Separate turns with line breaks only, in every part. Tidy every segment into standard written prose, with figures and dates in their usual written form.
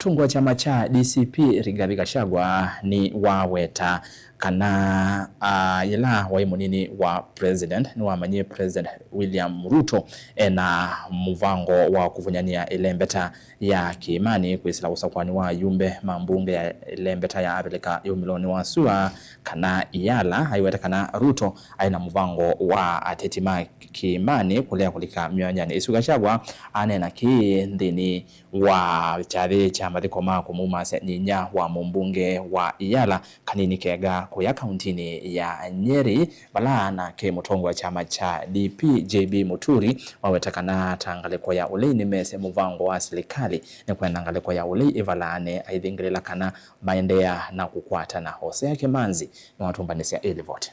Tungwa chama cha DCP Rigathi Gachagua ni waweta kana yela waimunini wa president ni wamanye President William Ruto na muvango wa kuvunyania ilembeta ya kiimani kwisila usakwani wa yumbe mambunge ya ilembeta ya Afrika yumiloni wa sua kana yala haiweta kana Ruto aina muvango wa atetima kiimani kulea kulika miwanyani isu Gachagua anena ki ndini wa chave cha mathikoma kumuma ninya wa mumbunge wa Iyala kanini kega kuya kauntini ya Nyeri bala na ke mutongo wa chama cha DP JB Muturi wawetakana tangaleko ya ulei ni mese muvango wa serikali ni kwenda ngaleko ya ulei ivalane aidhingilela kana maendea na kukwata na Hosea Kimanzi na watumbanisia Elivote.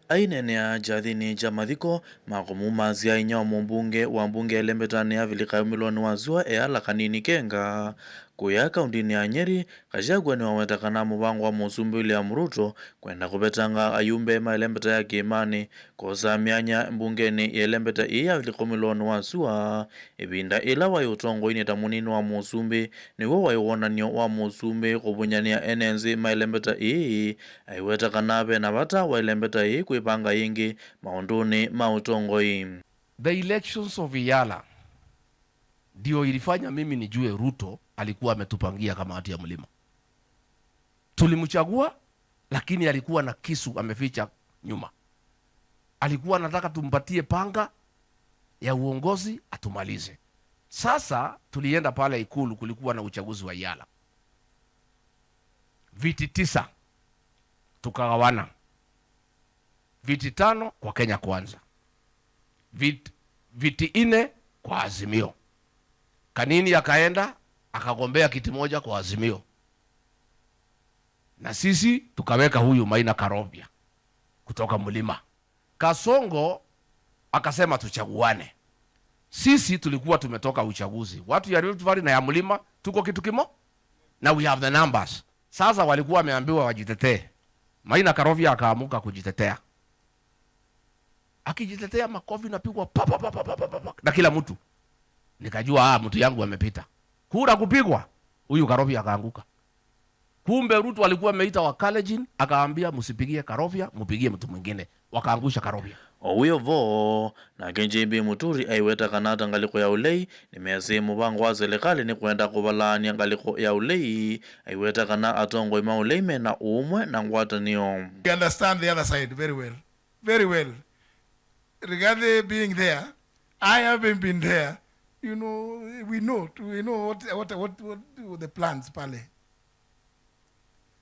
Ainenea jathini jamathiko makumuma zia inya wa mbunge elembetani ya vilika miloni wa zua ala kanini kenga kuya kauntini ya Nyeri. Gachagua ni wawetakana muvango wa musumbi William Ruto kwenda kubetanga ayumbe maelembeta ya kiimani kosa mianya mbungeni elembeta iya vilika miloni wa zua ibinda ila wa yutongo ineta munini wa musumbi ni wa iwonanio wa musumbi kubunyania enenzi maelembeta ii aiwetakana na bata wa elembeta ii kuipanga ingi maunduni mautongo ii.
The elections of Iyala ndio ilifanya mimi nijue Ruto alikuwa ametupangia kama hati ya mlima. Tulimchagua lakini alikuwa na kisu ameficha nyuma. Alikuwa anataka tumpatie panga ya uongozi atumalize. Sasa tulienda pale Ikulu, kulikuwa na uchaguzi wa Iyala. Viti 9 tukagawana. Viti 5 kwa Kenya Kwanza. Viti 4 kwa Azimio. Kanini akaenda akagombea kiti moja kwa Azimio. Na sisi tukaweka huyu Maina Karobia kutoka Mlima. Kasongo akasema tuchaguane. Sisi tulikuwa tumetoka uchaguzi. Watu ya Rift Valley na ya Mlima tuko kitu kimo na we have the numbers. Sasa walikuwa wameambiwa wajitetee. Maina Karobia akaamuka kujitetea. Akijitetea makofi napigwa na kila mtu. Nikajua mtu yangu amepita. Kura kupigwa, huyu Karobia akaanguka. Kumbe Ruto alikuwa ameita wa Kalenjin akaambia msipigie Karobia, mpigie mtu mwingine. Wakaangusha Karobia.
Owiyo vo na JB Muturi aiweta kanata ngaliko ya ulei ni mezi muvango wa serikali ni kwenda kubalani ngaliko ya ulei aiweta kana atongo ima ulei mena umwe na ngwatanio.
We understand the other side very well. Very well. Regarding being there, I haven't been there. You know, we know what the plans pale.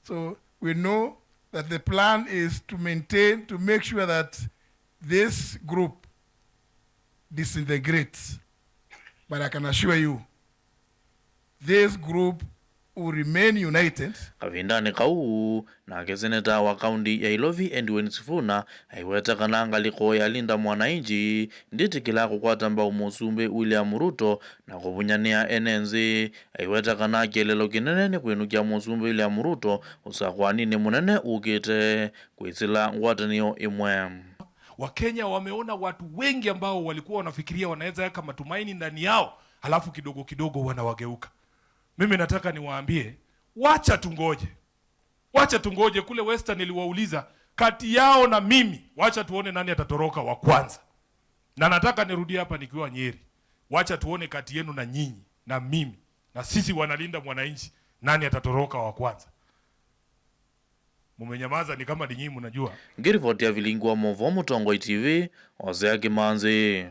So we know that the plan is to maintain, to make sure that this group disintegrates. But I can assure you, this group will remain united.
Kavindani kau na keseneta wa kaunti ya Ilovi Edwin Sifuna aiweta kana ngaliko ya linda mwanainji nditi kila kukwata mba umusumbe William Ruto na kubunyania enenzi aiweta kana kelelo kinene ni kwenukia musumbe William Ruto usakwani ni munene ukite kuisila ngwatanio imwe.
Wakenya wameona watu wengi ambao walikuwa wanafikiria wanaweza yaka matumaini ndani yao, halafu kidogo kidogo wanawageuka. Mimi nataka niwaambie, wacha tungoje. Kule Western niliwauliza kati yao na mimi, wacha tuone nani atatoroka wa kwanza. Na nataka nirudie hapa nikiwa Nyeri, wacha tuone kati yenu na nyinyi na mimi na sisi wanalinda mwananchi nani atatoroka wa kwanza. Mumenyamaza ni kama ni nyinyi mnajua.
Ngirivoti ya vilingwa Movo Mutongo TV, Hosea Kimanzi.